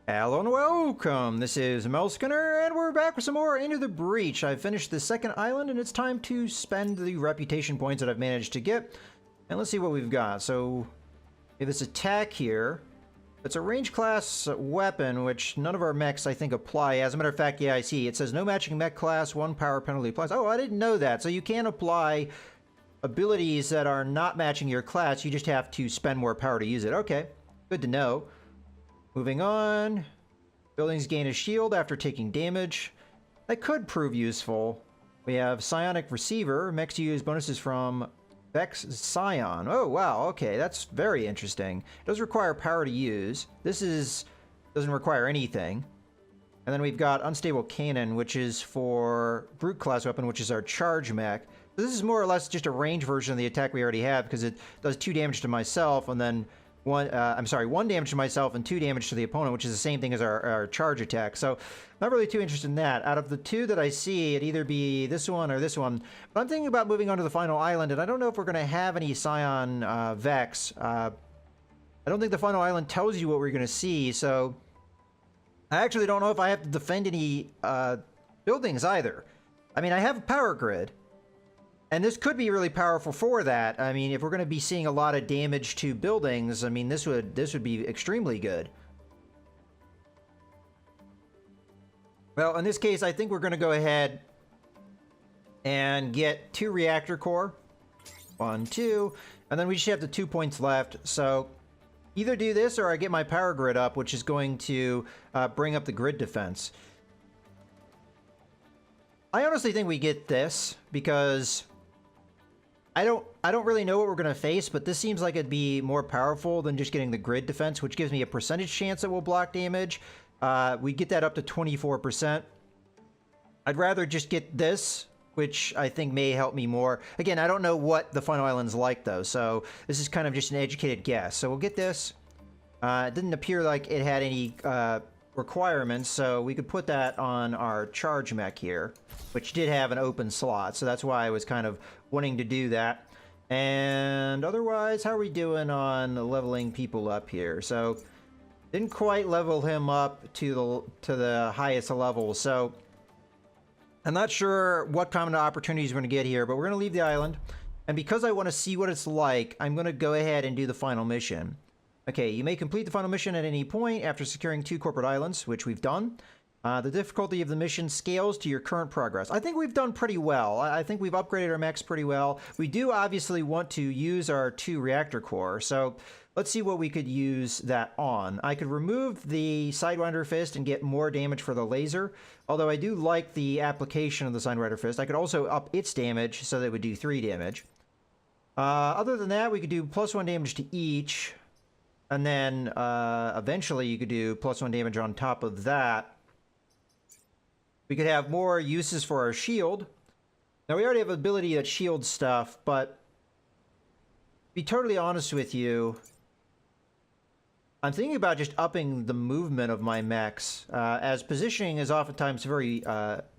Hello and welcome! This is Melskinner, and we're back with some more Into the Breach. I've finished the second island, and it's time to spend the reputation points that I've managed to get. And let's see what we've got. So, we have this attack here. It's a range class weapon, which none of our mechs, I think, apply. As a matter of fact, yeah, I see. It says no matching mech class, 1 power penalty applies. Oh, I didn't know that. So you can apply abilities that are not matching your class. You just have to spend more power to use it. Okay, good to know. Moving on. Buildings gain a shield after taking damage. That could prove useful. We have Psionic Receiver. Mechs use bonuses from Vex Scion. Oh, wow. Okay, that's very interesting. It does require power to use. Doesn't require anything. And then we've got Unstable Cannon, which is for Brute class weapon, which is our charge mech. So this is more or less just a range version of the attack we already have, because it does 2 damage to myself, and then 1 damage to myself and 2 damage to the opponent, which is the same thing as our charge attack. So not really too interested in that. Out of the 2 that I see, it'd either be this one or this one. But I'm thinking about moving on to the final island, and I don't know if we're going to have any Scion Vex. I don't think the final island tells you what we're going to see, so I actually don't know if I have to defend any buildings either. I mean, I have a power grid. And this could be really powerful for that. I mean, if we're going to be seeing a lot of damage to buildings, I mean, this would be extremely good. Well, in this case, I think we're going to go ahead and get 2 reactor core. 1, 2, and then we just have the 2 points left. So either do this or I get my power grid up, which is going to bring up the grid defense. I honestly think we get this because I don't really know what we're going to face, but this seems like it'd be more powerful than just getting the grid defense, which gives me a percentage chance that we'll block damage. We get that up to 24%. I'd rather just get this, which I think may help me more. Again, I don't know what the final island's like, though, so this is kind of just an educated guess. So we'll get this. It didn't appear like it had any requirements, so we could put that on our charge mech here, which did have an open slot, so that's why I was kind of wanting to do that. And otherwise, how are we doing on leveling people up here? So didn't quite level him up to the highest level, so I'm not sure what kind of opportunities we're going to get here, but we're going to leave the island, and because I want to see what it's like, I'm going to go ahead and do the final mission. Okay, you may complete the final mission at any point after securing 2 corporate islands, which we've done. The difficulty of the mission scales to your current progress. I think we've done pretty well. I think we've upgraded our mechs pretty well. We do obviously want to use our 2 reactor core, so let's see what we could use that on. I could remove the Sidewinder Fist and get more damage for the laser, although I do like the application of the Sidewinder Fist. I could also up its damage so that it would do 3 damage. Other than that, we could do +1 damage to each. And then, eventually you could do +1 damage on top of that. We could have more uses for our shield. Now, we already have ability that shields stuff, but to be totally honest with you, I'm thinking about just upping the movement of my mechs, as positioning is oftentimes very,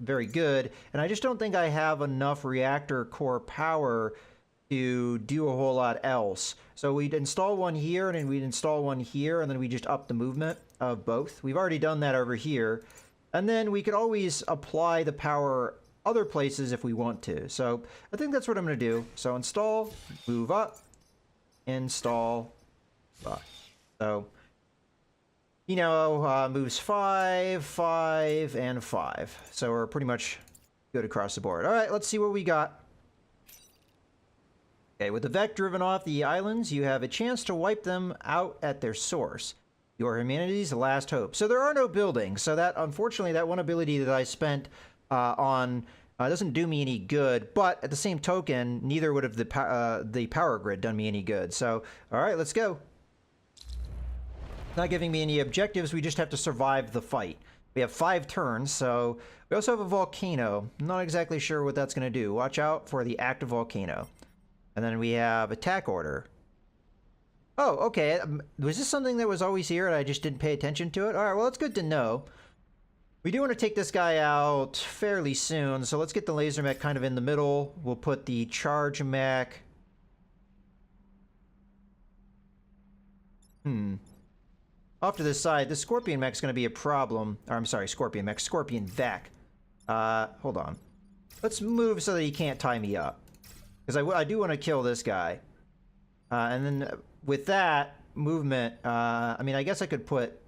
very good, and I just don't think I have enough reactor core power to do a whole lot else. So we'd install one here, and then we'd install one here, and then we just up the movement of both. We've already done that over here. And then we could always apply the power other places if we want to. So I think that's what I'm going to do. So install, move up, install, up. So, you know, moves 5, 5, and 5. So we're pretty much good across the board. All right, let's see what we got. Okay, with the Vec driven off the islands, you have a chance to wipe them out at their source. Your humanity's last hope. So there are no buildings, so that, unfortunately, that one ability that I spent on doesn't do me any good, but at the same token, neither would have the power grid done me any good. So, all right, let's go. Not giving me any objectives, we just have to survive the fight. We have 5 turns, so we also have a volcano. I'm not exactly sure what that's going to do. Watch out for the active volcano. And then we have attack order. Oh, okay. Was this something that was always here and I just didn't pay attention to it? All right, well, it's good to know. We do want to take this guy out fairly soon, so let's get the laser mech kind of in the middle. We'll put the charge mech. off to this side, the Scorpion Mech's going to be a problem. Or, I'm sorry, Scorpion Mech. Scorpion Vac. Hold on. Let's move so that he can't tie me up. Because I do want to kill this guy. And then with that movement, I mean, I guess I could put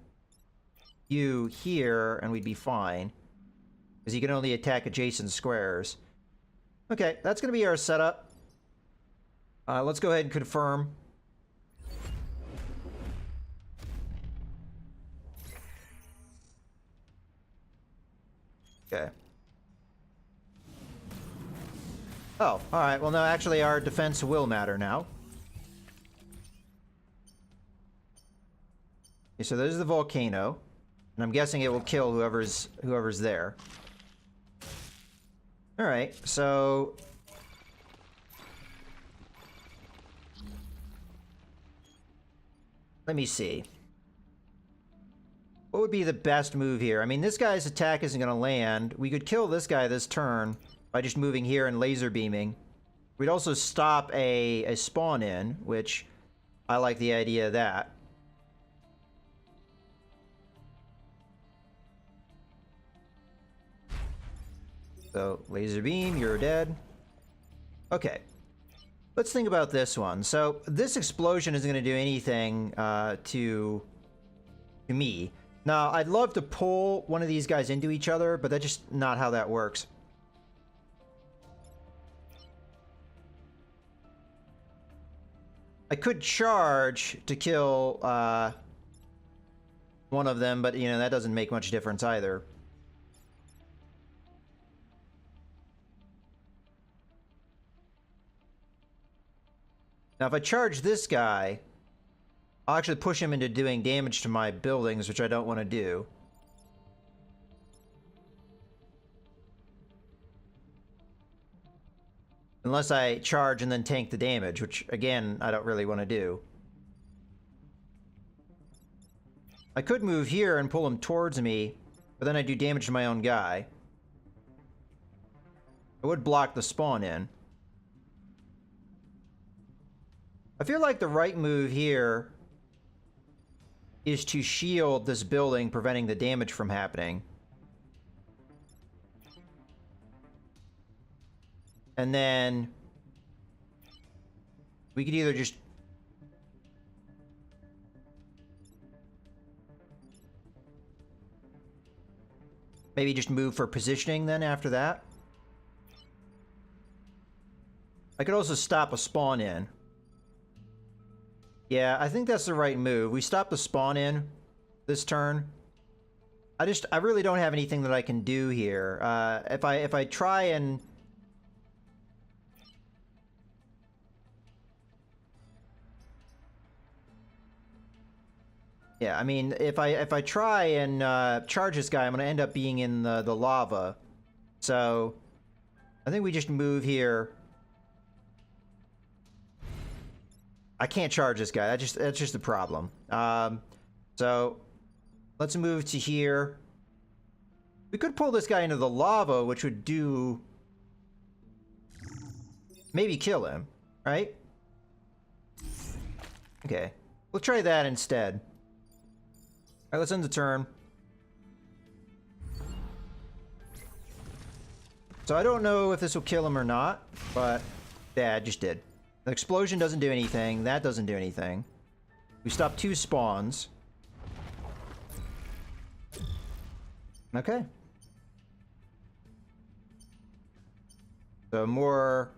you here and we'd be fine. Because he can only attack adjacent squares. Okay, that's going to be our setup. Let's go ahead and confirm. Okay. Oh, alright. Well, no, actually, our defense will matter now. Okay, so there's the volcano. And I'm guessing it will kill whoever's there. Alright, so... let me see. What would be the best move here? I mean, this guy's attack isn't going to land. We could kill this guy this turn by just moving here and laser beaming. We'd also stop a spawn in, which I like the idea of that. So, laser beam, you're dead. Okay. Let's think about this one. So, this explosion isn't going to do anything to me. Now, I'd love to pull one of these guys into each other, but that's just not how that works. I could charge to kill one of them, but, you know, that doesn't make much difference either. Now, if I charge this guy, I'll actually push him into doing damage to my buildings, which I don't want to do. Unless I charge and then tank the damage, which, again, I don't really want to do. I could move here and pull him towards me, but then I do damage to my own guy. I would block the spawn in. I feel like the right move here is to shield this building, preventing the damage from happening. And then we could either just maybe just move for positioning then after that. I could also stop a spawn in. Yeah, I think that's the right move. We stop the spawn in this turn. I really don't have anything that I can do here. If I try and... yeah, I mean, if I try and charge this guy, I'm gonna end up being in the lava. So, I think we just move here. I can't charge this guy. That's just the problem. So, let's move to here. We could pull this guy into the lava, which would do... maybe kill him, right? Okay. We'll try that instead. Alright, let's end the turn. So I don't know if this will kill him or not, but... yeah, it just did. The explosion doesn't do anything. That doesn't do anything. We stopped 2 spawns. Okay. So more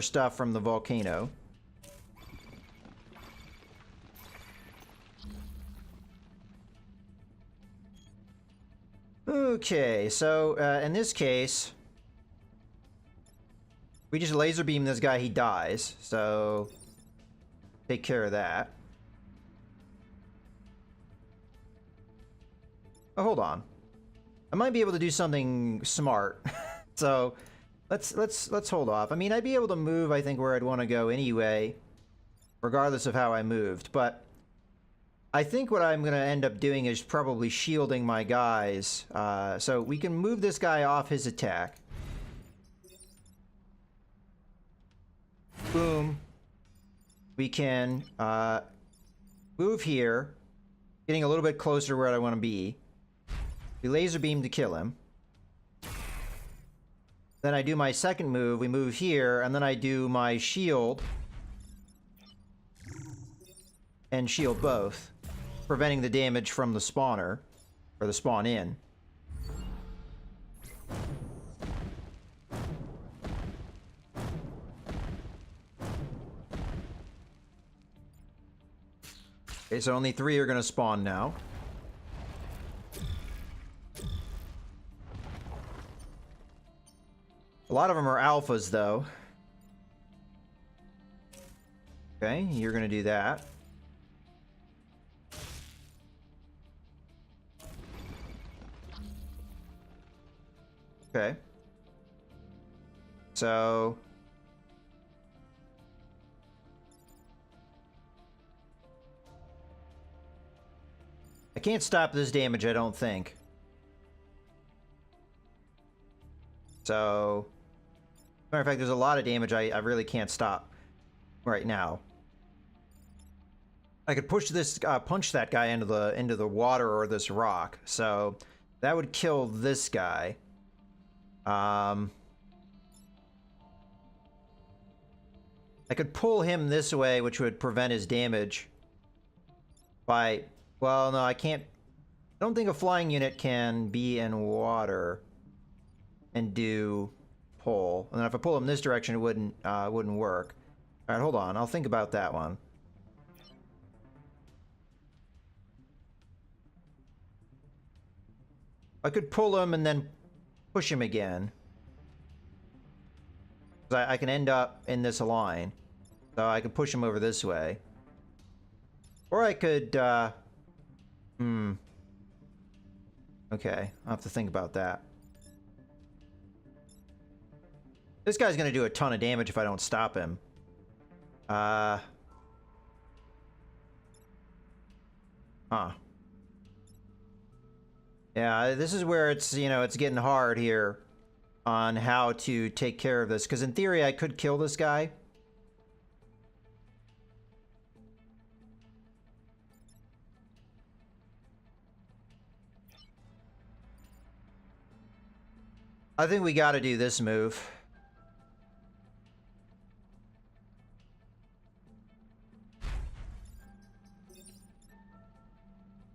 stuff from the volcano. Okay, so in this case... we just laser beam this guy, he dies, so take care of that. Oh, hold on. I might be able to do something smart. So let's hold off. I mean, I'd be able to move, I think, where I'd want to go anyway, regardless of how I moved, but I think what I'm going to end up doing is probably shielding my guys. So we can move this guy off his attack. Boom. We can move here. Getting a little bit closer to where I want to be. We laser beam to kill him. Then I do my second move. We move here, and then I do my shield. And shield both. Preventing the damage from the spawner. Or the spawn in. Okay, so only 3 are going to spawn now. A lot of them are alphas, though. Okay, you're going to do that. Okay. So... I can't stop this damage, I don't think. So... Matter of fact, there's a lot of damage I really can't stop right now. I could push this, punch that guy into the water or this rock. So that would kill this guy. I could pull him this way, which would prevent his damage. By, well, no, I can't. I don't think a flying unit can be in water and do pull. And then if I pull him this direction, it wouldn't work. All right, hold on. I'll think about that one. I could pull him and then push him again. I can end up in this line. So I could push him over this way. Or I could, Okay, I'll have to think about that. This guy's gonna do a ton of damage if I don't stop him. Huh. Yeah, this is where it's, you know, it's getting hard here on how to take care of this. Because in theory, I could kill this guy. I think we got to do this move.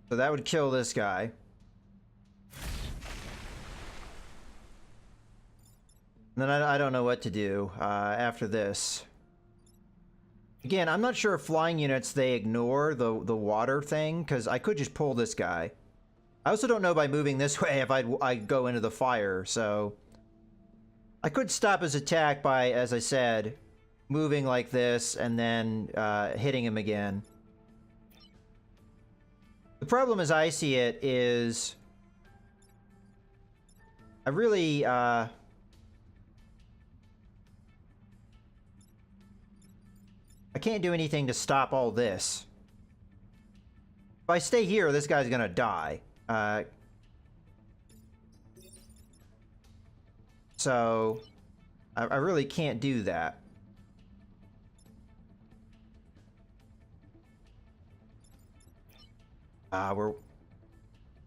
So that would kill this guy. And then I don't know what to do after this. Again, I'm not sure if flying units, they ignore the water thing, because I could just pull this guy. I also don't know by moving this way if I'd go into the fire, so... I could stop his attack by, as I said, moving like this and then hitting him again. The problem as I see it is... I really... I can't do anything to stop all this. If I stay here, this guy's gonna die. So, I really can't do that. Well,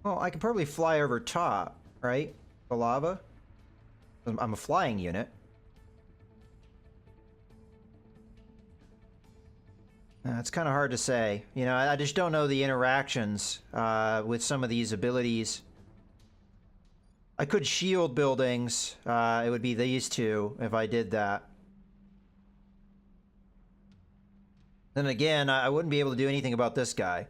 I could probably fly over top, right? The lava? I'm a flying unit. It's kind of hard to say. You know, I just don't know the interactions with some of these abilities. I could shield buildings. It would be these two if I did that. Then again, I wouldn't be able to do anything about this guy.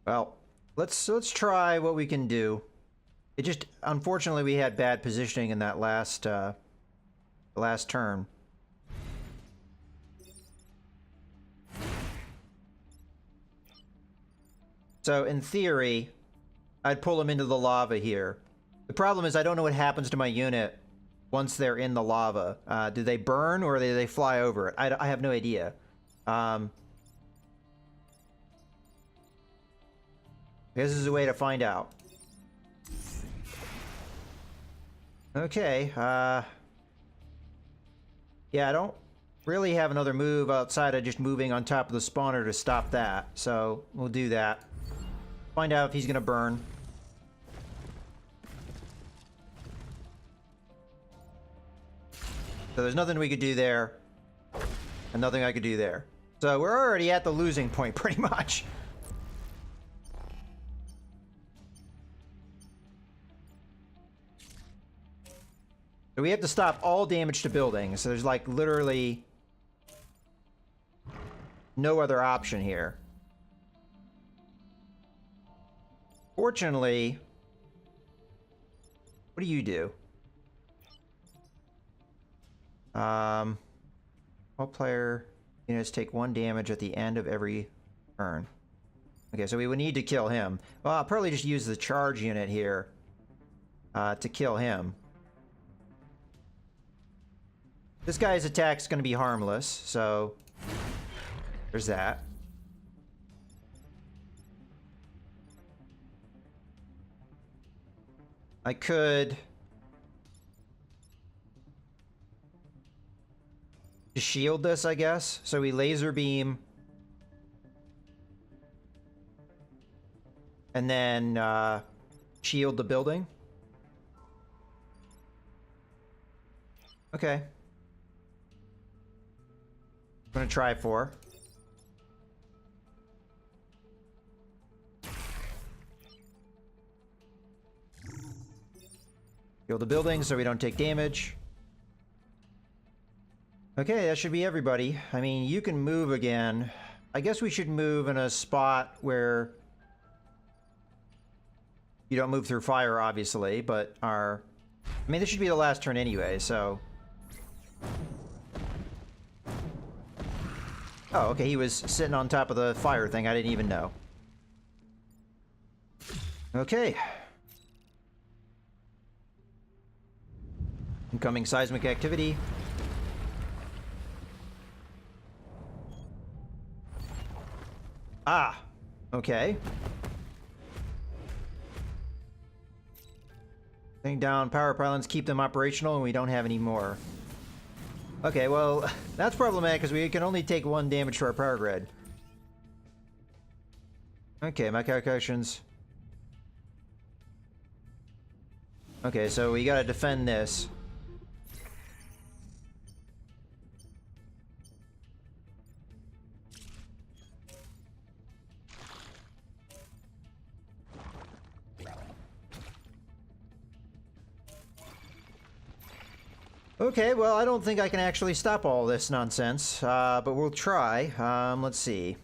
Well, let's try what we can do. It just, unfortunately, we had bad positioning in that last turn. So, in theory, I'd pull them into the lava here. The problem is I don't know what happens to my unit once they're in the lava. Do they burn or do they fly over it? I have no idea. I guess this is a way to find out. Okay, yeah, I don't really have another move outside of just moving on top of the spawner to stop that, so we'll do that. Find out if he's gonna burn. So there's nothing we could do there, and nothing I could do there. So we're already at the losing point, pretty much. So we have to stop all damage to buildings. So there's like literally no other option here. Fortunately, what do you do? All player units take 1 damage at the end of every turn. Okay, so we would need to kill him. Well, I'll probably just use the charge unit here to kill him. This guy's attack's going to be harmless, so there's that. I could just shield this, I guess. So we laser beam and then shield the building. Okay. I'm gonna try 4. Shield the building so we don't take damage. Okay, that should be everybody. I mean, you can move again. I guess we should move in a spot where you don't move through fire, obviously, but I mean, this should be the last turn anyway, so... Oh, okay, he was sitting on top of the fire thing. I didn't even know. Okay. Incoming seismic activity. Ah, okay. Thing down power pylons, keep them operational, and we don't have any more. Okay, well, that's problematic because we can only take 1 damage to our power grid. Okay, my calculations. Okay, so we gotta defend this. Okay, well, I don't think I can actually stop all this nonsense, but we'll try. Let's see.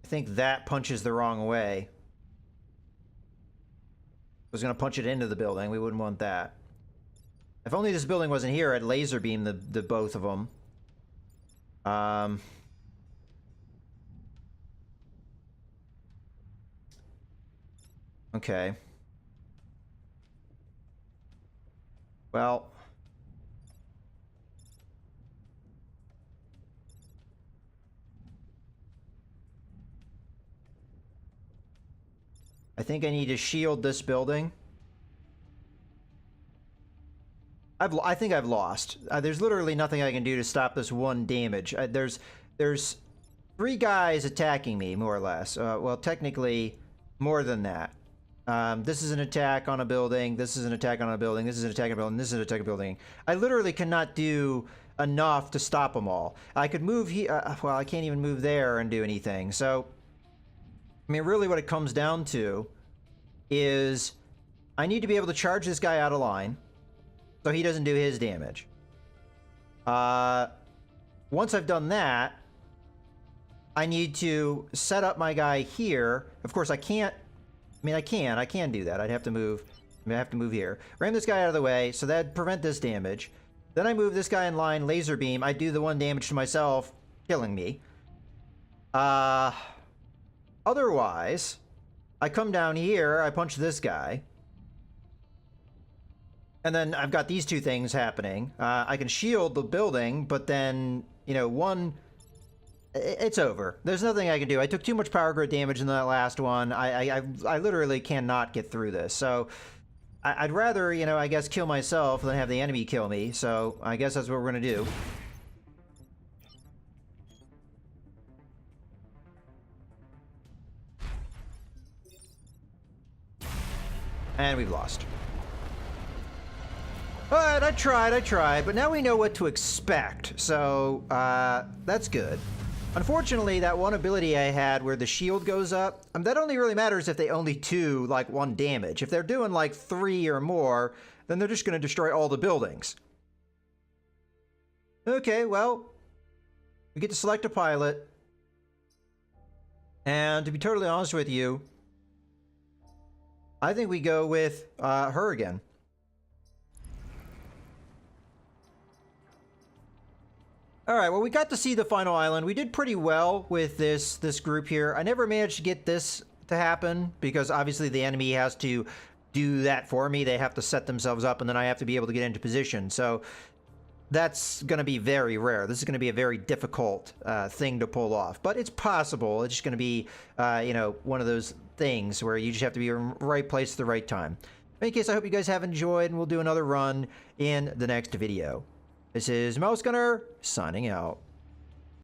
I think that punches the wrong way. I was going to punch it into the building. We wouldn't want that. If only this building wasn't here, I'd laser beam the both of them. Okay. Well. I think I need to shield this building. I think I've lost. There's literally nothing I can do to stop this 1 damage. There's 3 guys attacking me, more or less. Well, technically, more than that. This is an attack on a building. This is an attack on a building. This is an attack on a building. This is an attack on a building. I literally cannot do enough to stop them all. I could move here. Well, I can't even move there and do anything. So, I mean, really what it comes down to is I need to be able to charge this guy out of line so he doesn't do his damage. Once I've done that, I need to set up my guy here. Of course, I can't. I mean, I can do that. I'd have to move. I have to move here. Ram this guy out of the way, so that'd prevent this damage. Then I move this guy in line, laser beam. I do the 1 damage to myself, killing me. Otherwise, I come down here, I punch this guy. And then I've got these two things happening. I can shield the building, but then, you know, it's over. There's nothing I can do. I took too much power grid damage in that last one. I literally cannot get through this. So I'd rather, you know, I guess kill myself than have the enemy kill me. So I guess that's what we're going to do. And we've lost. But I tried, but now we know what to expect, so that's good. Unfortunately, that one ability I had where the shield goes up, that only really matters if they only do, like, 1 damage. If they're doing, like, 3 or more, then they're just going to destroy all the buildings. Okay, well, we get to select a pilot. And to be totally honest with you, I think we go with her again. All right, well, we got to see the final island. We did pretty well with this group here. I never managed to get this to happen because obviously the enemy has to do that for me. They have to set themselves up, and then I have to be able to get into position. So that's going to be very rare. This is going to be a very difficult thing to pull off, but it's possible. It's just going to be, you know, one of those things where you just have to be in the right place at the right time. In any case, I hope you guys have enjoyed, and we'll do another run in the next video. This is Mouse Gunner, signing out.